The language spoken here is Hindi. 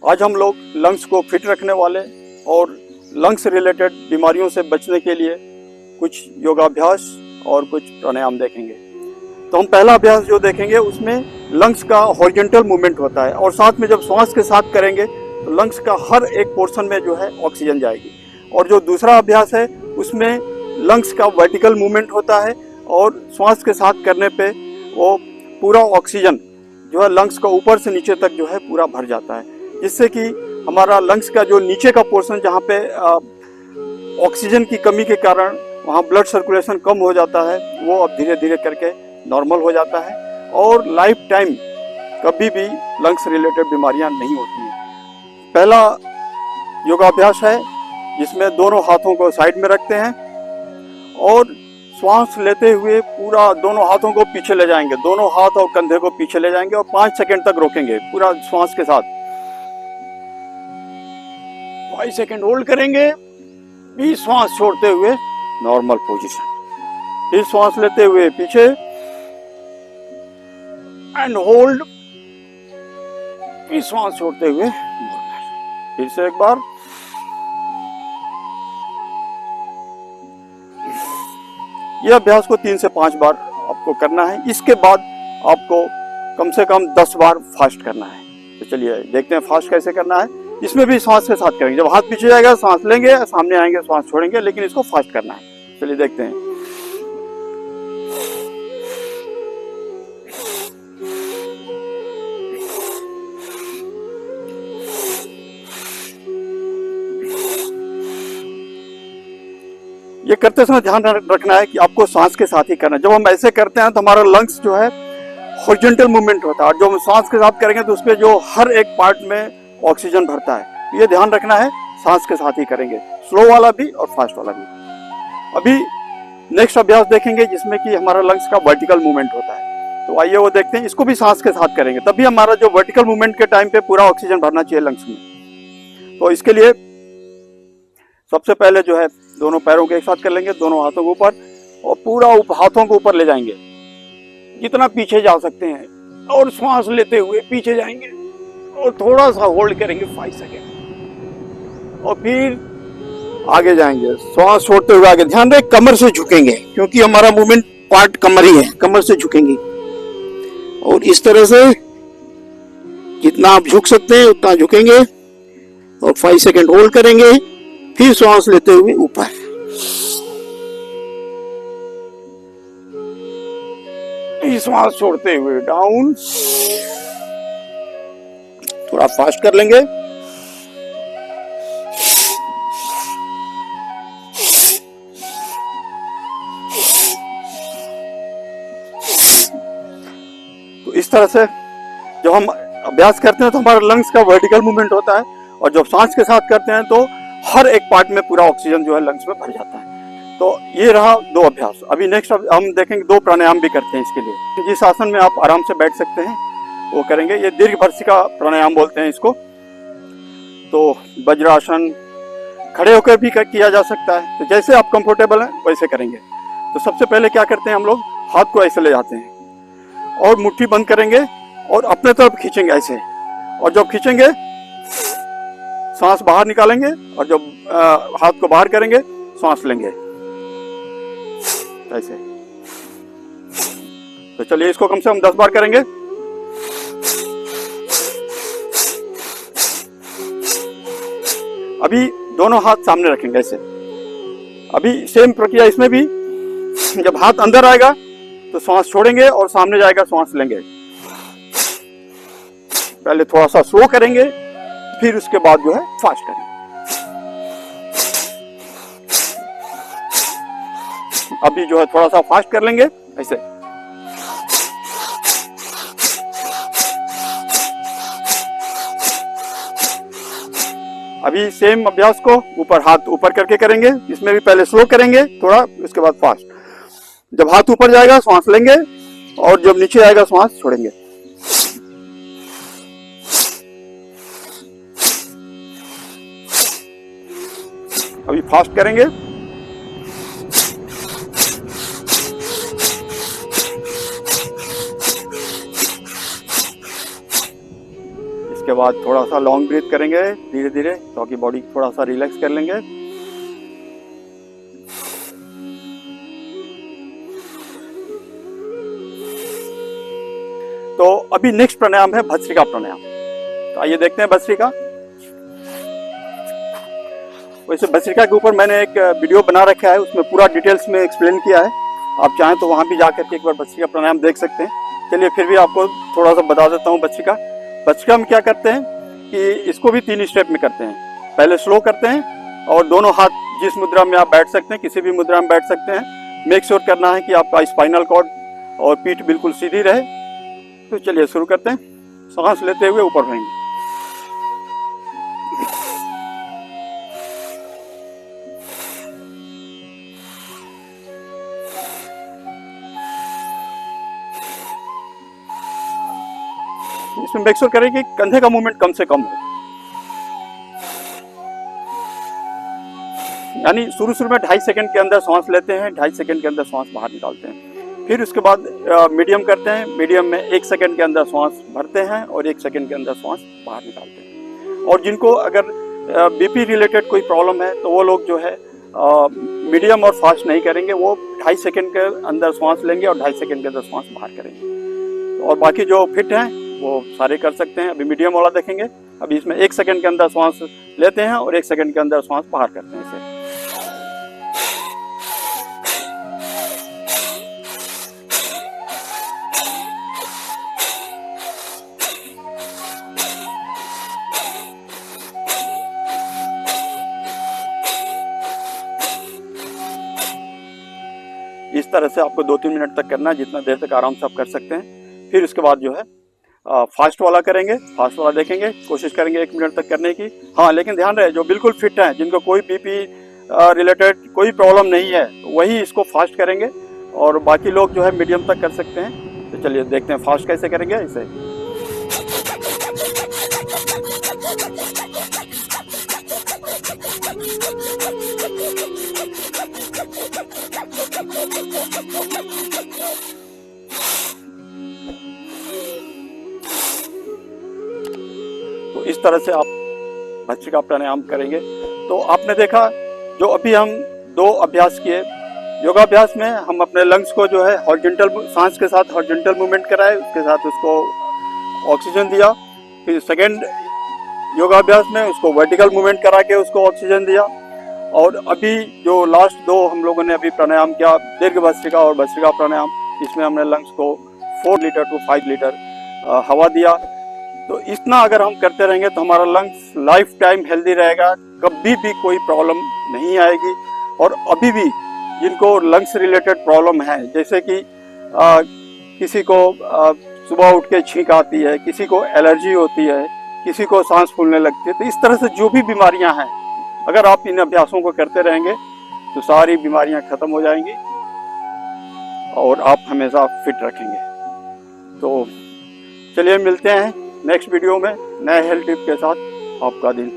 आज हम लोग लंग्स को फिट रखने वाले और लंग्स रिलेटेड बीमारियों से बचने के लिए कुछ योगाभ्यास और कुछ प्राणायाम देखेंगे। तो हम पहला अभ्यास जो देखेंगे उसमें लंग्स का हॉरिजॉन्टल मूवमेंट होता है और साथ में जब श्वास के साथ करेंगे तो लंग्स का हर एक पोर्शन में जो है ऑक्सीजन जाएगी। और जो दूसरा अभ्यास है उसमें लंग्स का वर्टिकल मूवमेंट होता है और श्वास के साथ करने पे वो पूरा ऑक्सीजन जो है लंग्स का ऊपर से नीचे तक जो है पूरा भर जाता है, जिससे कि हमारा लंग्स का जो नीचे का पोर्शन जहाँ पे ऑक्सीजन की कमी के कारण वहाँ ब्लड सर्कुलेशन कम हो जाता है, वो अब धीरे धीरे करके नॉर्मल हो जाता है और लाइफ टाइम कभी भी लंग्स रिलेटेड बीमारियाँ नहीं होती हैं। पहला योगाभ्यास है जिसमें दोनों हाथों को साइड में रखते हैं और श्वास लेते हुए पूरा दोनों हाथों को पीछे ले जाएंगे, दोनों हाथ और कंधे को पीछे ले जाएंगे और 5 सेकंड तक रोकेंगे पूरा श्वास के साथ। 5 सेकंड होल्ड करेंगे, फिर श्वास छोड़ते हुए नॉर्मल पोजीशन, फिर श्वास लेते हुए पीछे एंड होल्ड, फिर श्वास छोड़ते हुए नॉर्मल। फिर से एक बार, यह अभ्यास को 3 से 5 बार आपको करना है। इसके बाद आपको कम से कम 10 बार फास्ट करना है। तो चलिए देखते हैं फास्ट कैसे करना है। इसमें भी सांस के साथ करेंगे, जब हाथ पीछे जाएगा सांस लेंगे, सामने आएंगे सांस छोड़ेंगे, लेकिन इसको फास्ट करना है। चलिए देखते हैं। ये करते समय ध्यान रखना है कि आपको सांस के साथ ही करना है। जब हम ऐसे करते हैं तो हमारा लंग्स जो है हॉरिजॉन्टल मूवमेंट होता है और जब हम सांस के साथ करेंगे तो उसमें जो हर एक पार्ट में ऑक्सीजन भरता है। ये ध्यान रखना है, सांस के साथ ही करेंगे, स्लो वाला भी और फास्ट वाला भी। अभी नेक्स्ट अभ्यास देखेंगे जिसमें कि हमारा लंग्स का वर्टिकल मूवमेंट होता है। तो आइए वो देखते हैं। इसको भी सांस के साथ करेंगे, तभी हमारा जो वर्टिकल मूवमेंट के टाइम पे पूरा ऑक्सीजन भरना चाहिए लंग्स में। तो इसके लिए सबसे पहले जो है दोनों पैरों के एक साथ कर लेंगे, दोनों हाथों के ऊपर और पूरा हाथों को ऊपर ले जाएंगे जितना पीछे जा सकते हैं और श्वास लेते हुए पीछे जाएंगे और थोड़ा सा होल्ड करेंगे 5 सेकेंड और फिर आगे जाएंगे, श्वास छोड़ते हुए आगे। ध्यान रहे कमर से झुकेंगे क्योंकि हमारा मूवमेंट पार्ट कमर ही है, कमर से झुकेंगे और इस तरह से जितना आप झुक सकते हैं उतना झुकेंगे और 5 सेकेंड होल्ड करेंगे, फिर श्वास लेते हुए ऊपर, श्वास छोड़ते हुए डाउन। थोड़ा फास्ट कर लेंगे। तो इस तरह से जब हम अभ्यास करते हैं तो हमारा लंग्स का वर्टिकल मूवमेंट होता है और जब सांस के साथ करते हैं तो हर एक पार्ट में पूरा ऑक्सीजन जो है लंग्स में भर जाता है। तो ये रहा 2 अभ्यास। अभी नेक्स्ट हम देखेंगे 2 प्राणायाम भी करते हैं इसके लिए। जिस आसन में आप आराम से बैठ सकते हैं वो करेंगे। ये दीर्घ भर्त्सिका प्राणायाम बोलते हैं इसको। तो वज्रासन खड़े होकर भी किया जा सकता है, तो जैसे आप कंफर्टेबल हैं वैसे करेंगे। तो सबसे पहले क्या करते हैं हम लोग, हाथ को ऐसे ले जाते हैं और मुट्ठी बंद करेंगे और अपने तरफ खींचेंगे ऐसे, और जब खींचेंगे सांस बाहर निकालेंगे और जब हाथ को बाहर करेंगे सांस लेंगे ऐसे। तो चलिए इसको कम से कम 10 बार करेंगे। अभी दोनों हाथ सामने रखेंगे ऐसे। अभी सेम प्रक्रिया इसमें भी, जब हाथ अंदर आएगा तो सांस छोड़ेंगे और सामने जाएगा सांस लेंगे। पहले थोड़ा सा स्लो करेंगे, फिर उसके बाद जो है फास्ट करेंगे। अभी जो है थोड़ा सा फास्ट कर लेंगे ऐसे। अभी सेम अभ्यास को ऊपर हाथ ऊपर करके करेंगे। इसमें भी पहले स्लो करेंगे थोड़ा, उसके बाद फास्ट। जब हाथ ऊपर जाएगा सांस लेंगे और जब नीचे आएगा सांस छोड़ेंगे। अभी फास्ट करेंगे। इसके बाद थोड़ा सा लॉन्ग ब्रीथ करेंगे धीरे धीरे, ताकि बॉडी थोड़ा सा रिलैक्स कर लेंगे। तो अभी नेक्स्ट प्राणायाम है भस्त्रिका प्राणायाम। तो आइए देखते हैं भस्त्रिका। वैसे भस्त्रिका के ऊपर मैंने एक वीडियो बना रखा है, उसमें पूरा डिटेल्स में एक्सप्लेन किया है। आप चाहें तो वहां भी जाकर के एक बार भस्त्रिका प्राणायाम देख सकते हैं। चलिए फिर भी आपको थोड़ा सा बता देता हूँ। भस्त्रिका में क्या करते हैं कि इसको भी 3 स्टेप में करते हैं। पहले स्लो करते हैं और दोनों हाथ जिस मुद्रा में आप बैठ सकते हैं, किसी भी मुद्रा में बैठ सकते हैं। मेक श्योर करना है कि आपका स्पाइनल कॉर्ड और पीठ बिल्कुल सीधी रहे। तो चलिए शुरू करते हैं। सांस लेते हुए ऊपर रहेंगे। इसमें मेक श्योर करें कि कंधे का मूवमेंट कम से कम हो। यानी शुरू में 2.5 सेकंड के अंदर सांस लेते हैं, 2.5 सेकंड के अंदर सांस बाहर निकालते हैं। फिर उसके बाद मीडियम करते हैं। मीडियम में 1 सेकंड के अंदर सांस भरते हैं और 1 सेकंड के अंदर सांस बाहर निकालते हैं। और जिनको अगर बीपी रिलेटेड कोई प्रॉब्लम है तो वो लोग जो है मीडियम और फास्ट नहीं करेंगे, वो 2.5 सेकंड के अंदर सांस लेंगे और 2.5 सेकंड के अंदर सांस बाहर करेंगे। और बाकी जो फिट हैं वो सारे कर सकते हैं। अभी मीडियम वाला देखेंगे। अभी इसमें 1 सेकंड के अंदर सांस लेते हैं और 1 सेकंड के अंदर सांस बाहर करते हैं इसे। इस तरह से आपको 2-3 मिनट तक करना है, जितना देर तक आराम से आप कर सकते हैं। फिर उसके बाद जो है फास्ट वाला करेंगे। फास्ट वाला देखेंगे, कोशिश करेंगे 1 मिनट तक करने की। हाँ, लेकिन ध्यान रहे जो बिल्कुल फिट हैं, जिनको कोई बीपी रिलेटेड कोई प्रॉब्लम नहीं है, वही इसको फास्ट करेंगे। और बाकी लोग जो है मीडियम तक कर सकते हैं। तो चलिए देखते हैं फास्ट कैसे करेंगे इसे। तो इस तरह से आप भस्त्रिका प्राणायाम करेंगे। तो आपने देखा जो अभी हम 2 अभ्यास किए। योगाभ्यास में हम अपने लंग्स को जो है हॉरिजॉन्टल सांस के साथ हॉरिजॉन्टल मूवमेंट कराए, उसके साथ उसको ऑक्सीजन दिया। फिर सेकेंड योगाभ्यास में उसको वर्टिकल मूवमेंट करा के उसको ऑक्सीजन दिया। और अभी जो लास्ट 2 हम लोगों ने अभी प्राणायाम किया, दीर्घ भस्त्रिका और भस्त्रिका प्राणायाम, इसमें हमने लंग्स को 4 लीटर टू 5 लीटर हवा दिया। तो इतना अगर हम करते रहेंगे तो हमारा लंग्स लाइफ टाइम हेल्दी रहेगा, कभी भी कोई प्रॉब्लम नहीं आएगी। और अभी भी जिनको लंग्स रिलेटेड प्रॉब्लम है, जैसे कि किसी को सुबह उठ के छींक आती है, किसी को एलर्जी होती है, किसी को सांस फूलने लगती है, तो इस तरह से जो भी बीमारियां हैं, अगर आप इन अभ्यासों को करते रहेंगे तो सारी बीमारियां खत्म हो जाएंगी और आप हमेशा फिट रखेंगे। तो चलिए मिलते हैं नेक्स्ट वीडियो में नए हेल्थ टिप के साथ। आपका दिन